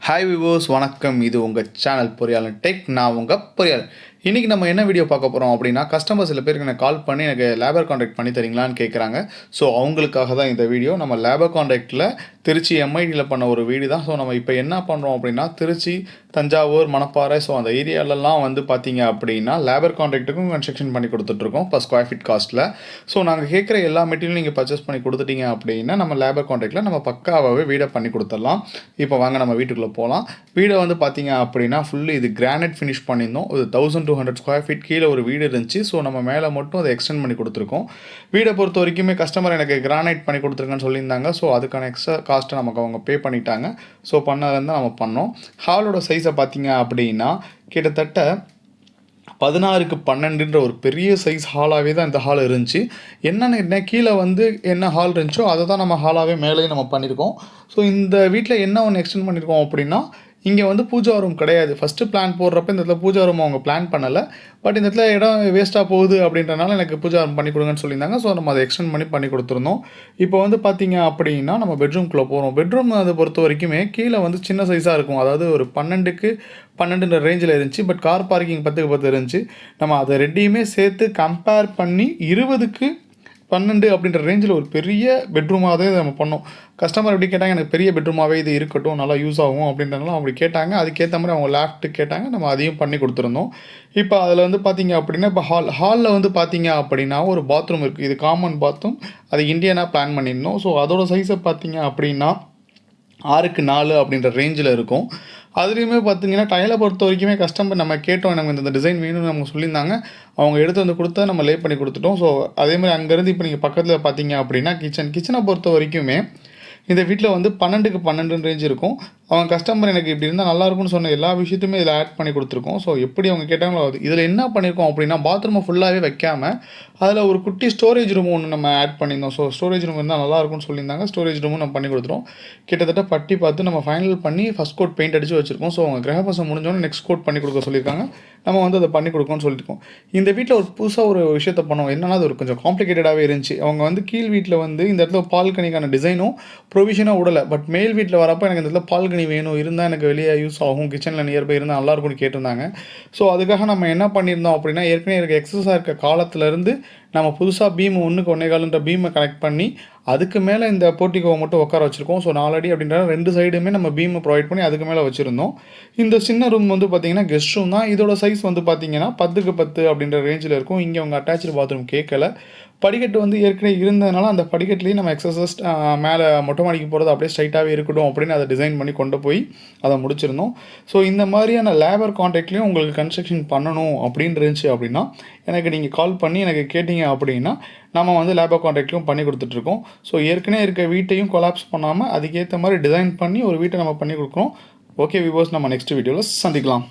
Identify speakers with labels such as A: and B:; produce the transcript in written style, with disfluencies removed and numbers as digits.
A: Hi விவோஸ் வணக்கம். இது உங்கள் சேனல் பொறியாளன் டெக். நான் உங்கள் பொறியாளன். இன்றைக்கி நம்ம என்ன வீடியோ பார்க்க போகிறோம் அப்படின்னா, கஸ்டமர் சில பேருக்கு எனக்கு கால் பண்ணி எனக்கு லேபர் கான்ட்ராக்ட் பண்ணி தரீங்களான்னு கேட்குறாங்க. ஸோ அவங்களுக்காக தான் இந்த வீடியோ. நம்ம லேபர் கான்ட்ராக்டில் திருச்சி எம்ஐடியில் பண்ண ஒரு வீடு தான். ஸோ நம்ம இப்போ என்ன பண்ணுறோம் அப்படின்னா, திருச்சி, தஞ்சாவூர், மணப்பாறை, ஸோ அந்த ஏரியாலலாம் வந்து பார்த்தீங்க அப்படின்னா லேபர் கான்ட்ராக்ட்டுக்கும் கன்ஸ்ட்ரக்ஷன் பண்ணி கொடுத்துட்ருக்கோம் இப்போ ஸ்கொயர் ஃபீட் காஸ்ட்டில். ஸோ நாங்கள் கேட்குற எல்லா மெட்டீரியலும் நீங்கள் பர்ச்சேஸ் பண்ணி கொடுத்துட்டீங்க அப்படின்னா நம்ம லேபர் கான்ட்ராக்டில் நம்ம பக்காவாகவே வீடை பண்ணி கொடுத்துடலாம். இப்போ வாங்க நம்ம வீட்டுக்குள்ளே போகலாம். வீடை வந்து பார்த்தீங்க அப்படின்னா ஃபுல்லு இது கிரானைட் ஃபினிஷ் பண்ணியிருந்தோம். ஒரு 1200 ஸ்கொயர் ஃபீட் கீழே ஒரு வீடு இருந்துச்சு. ஸோ நம்ம மேலே மட்டும் அதை எக்ஸ்டெண்ட் பண்ணி கொடுத்துருக்கோம். வீடை பொறுத்த வரைக்குமே கஸ்டமர் எனக்கு கிரானைட் பண்ணி கொடுத்துருக்கேன்னு சொல்லியிருந்தாங்க. ஸோ அதுக்கான எக்ஸ்ட்ரா காஸ்ட்டை நமக்கு அவங்க பே பண்ணிட்டாங்க. ஸோ பண்ணதுலேருந்து நம்ம பண்ணோம். ஹாலோட சைஸை பார்த்தீங்க அப்படின்னா கிட்டத்தட்ட 16க்கு 12ன்ற ஒரு பெரிய சைஸ் ஹாலாகவே தான் இந்த ஹால் இருந்துச்சு. என்ன கீழே வந்து என்ன ஹால் இருந்துச்சோ அதை தான் நம்ம ஹாலாகவே மேலேயும் நம்ம பண்ணியிருக்கோம். ஸோ இந்த வீட்டில் என்ன ஒன்று எக்ஸ்டெண்ட் பண்ணியிருக்கோம் அப்படின்னா, இங்கே வந்து பூஜா ரூம் கிடையாது. ஃபஸ்ட்டு பிளான் போடுறப்ப இந்த இடத்துல பூஜா ரூம் அவங்க பிளான் பண்ணலை. பட் இந்த இடத்துல இடம் வேஸ்ட்டாக போகுது அப்படின்றனால எனக்கு பூஜா ரூம் பண்ணி கொடுங்கன்னு சொல்லியிருந்தாங்க. ஸோ நம்ம அதை எக்ஸ்டெண்ட் பண்ணி கொடுத்துருந்தோம். இப்போ வந்து பார்த்தீங்க அப்படின்னா நம்ம பெட்ரூம்குள்ளே போகிறோம். பெட்ரூம் அதை பொறுத்த வரைக்குமே கீழே வந்து சின்ன சைஸாக இருக்கும். அதாவது ஒரு 12க்கு 12ன்ற ரேஞ்சில் இருந்துச்சு. பட் கார் பார்க்கிங் 10க்கு 10 இருந்துச்சு. நம்ம அதை ரெண்டையுமே சேர்த்து கம்பேர் பண்ணி 20க்கு 12 அப்படின்ற ரேஞ்சில் ஒரு பெரிய பெட்ரூமாகவே நம்ம பண்ணோம். கஸ்டமர் எப்படி கேட்டாங்க, எனக்கு பெரிய பெட்ரூமாகவே இது இருக்கட்டும், நல்லா யூஸ் ஆகும் அப்படின்றனால அப்படி கேட்டாங்க. அதுக்கேற்ற மாதிரி அவங்க லேஃப்ட்டு கேட்டாங்க. நம்ம அதையும் பண்ணி கொடுத்துருந்தோம். இப்போ அதில் வந்து பார்த்தீங்க அப்படின்னா, இப்போ ஹாலில் வந்து பார்த்தீங்க அப்படின்னா ஒரு பாத்ரூம் இருக்குது. இது காமன் பாத்ரூம். அது இந்தியனாக பிளான் பண்ணியிருந்தோம். ஸோ அதோட சைஸை பார்த்தீங்க அப்படின்னா 6க்கு 4 அப்படின்ற ரேஞ்சில் இருக்கும். அதுலேயுமே பார்த்தீங்கன்னா டைலை பொறுத்த வரைக்குமே கஸ்டமர் நம்ம கேட்டோம், நமக்கு இந்த டிசைன் வேணும்னு அவங்க சொல்லியிருந்தாங்க. அவங்க எடுத்து வந்து கொடுத்தா நம்ம லே பண்ணி கொடுத்துட்டோம். ஸோ அதேமாதிரி அங்கேருந்து இப்போ நீங்கள் பக்கத்தில் பார்த்தீங்க அப்படின்னா கிச்சனை பொறுத்த வரைக்குமே இந்த வீட்டில் வந்து 12க்கு 12 ரேஞ்ச் இருக்கும். அவங்க கஸ்டமர் எனக்கு இப்படி இருந்தால் நல்லாயிருக்கும்னு சொன்ன எல்லா விஷயத்தையுமே இதில் ஆட் பண்ணி கொடுத்துருக்கோம். ஸோ எப்படி அவங்க கேட்டாங்களோ அது இதில் என்ன பண்ணியிருக்கோம் அப்படின்னா, பாத்ரூமை ஃபுல்லாகவே வைக்காமல் அதில் ஒரு குட்டி ஸ்டோரேஜ் ரூம் ஒன்று நம்ம ஆட் பண்ணியிருந்தோம். ஸோ ஸ்டோரேஜ் ரூம் இருந்தால் நல்லாயிருக்கும்னு சொல்லியிருந்தாங்க. ஸ்டோரேஜ் ரூமும் நம்ம பண்ணி கொடுத்துருவோம். கிட்டத்தட்ட பட்டி பார்த்து நம்ம ஃபைனல் பண்ணி ஃபஸ்ட் கோட் பெயிண்ட் அடித்து வச்சுருக்கோம். ஸோ அவங்க கிரகபசம் முடிஞ்சோன்னே நெக்ஸ்ட் கோட் பண்ணி கொடுக்க சொல்லியிருக்காங்க. நம்ம வந்து அதை பண்ணி கொடுக்கணும்னு சொல்லியிருக்கோம். இந்த வீட்டில் ஒரு புதுசாக ஒரு விஷயத்த பண்ணோம். என்னன்னா அது ஒரு கொஞ்சம் காம்ப்ளிகேட்டடாகவே இருந்துச்சு. அவங்க வந்து கீழ் வீட்டில் வந்து இந்த இடத்துல பால்கனிக்கான டிசைனும் ப்ரொவிஷனாக விடலை. பட் மேல் வீட்டில் வரப்போ எனக்கு இந்த இடத்துல பால்கனி வேணும், இருந்தால் எனக்கு வெளியே யூஸ் ஆகும், கிச்சனில் நியர்பை இருந்தால் நல்லாயிருக்கும்னு கேட்டிருந்தாங்க. ஸோ அதுக்காக நம்ம என்ன பண்ணியிருந்தோம் அப்படின்னா, ஏற்கனவே இருக்க எக்ஸஸாக இருக்க காலத்துலேருந்து நம்ம புதுசாக பீம் 1க்கு 1.25ன்ற பீமை கனெக்ட் பண்ணி அதுக்கு மேலே இந்த போர்ட்டிகோவை மட்டும் உட்கார வச்சுருக்கோம். ஸோ 4 அடி அப்படின்ற 2 சைடுமே நம்ம பீமை ப்ரொவைட் பண்ணி அதுக்கு மேலே வச்சுருந்தோம். இந்த சின்ன ரூம் வந்து பார்த்திங்கன்னா கெஸ்ட் ரூம் தான். இதோட சைஸ் வந்து பார்த்திங்கன்னா 10க்கு 10 அப்படின்ற ரேஞ்சில் இருக்கும். இங்கே அவங்க அட்டாச்சு பாத்ரூம் கேட்கல. படிக்கட்டு வந்து ஏற்கனவே இருந்ததுனால அந்த படிக்கட்டுலேயும் நம்ம எக்ஸசஸ் மேலே மொட்டை மாடிக்கு போகிறது அப்படியே ஸ்ட்ரைட்டாகவே இருக்கட்டும் அப்படின்னு அதை டிசைன் பண்ணி கொண்டு போய் அதை முடிச்சிருந்தோம். ஸோ இந்த மாதிரியான லேபர் கான்ட்ராக்ட்லேயும் உங்களுக்கு கன்ஸ்ட்ரக்ஷன் பண்ணணும் அப்படின்னு இருந்துச்சு அப்படின்னா எனக்கு நீங்கள் கால் பண்ணி எனக்கு கேட்டிங்க அப்படின்னா நம்ம வந்து லேபர் கான்ட்ராக்ட்லையும் பண்ணி கொடுத்துட்ருக்கோம். ஸோ ஏற்கனவே இருக்க வீட்டையும் கொலாப்ஸ் பண்ணாமல் அதுக்கேற்ற மாதிரி டிசைன் பண்ணி ஒரு வீட்டை நம்ம பண்ணி கொடுக்குறோம். ஓகே வியூவர்ஸ், நம்ம நெக்ஸ்ட் வீடியோவில் சந்திக்கலாம்.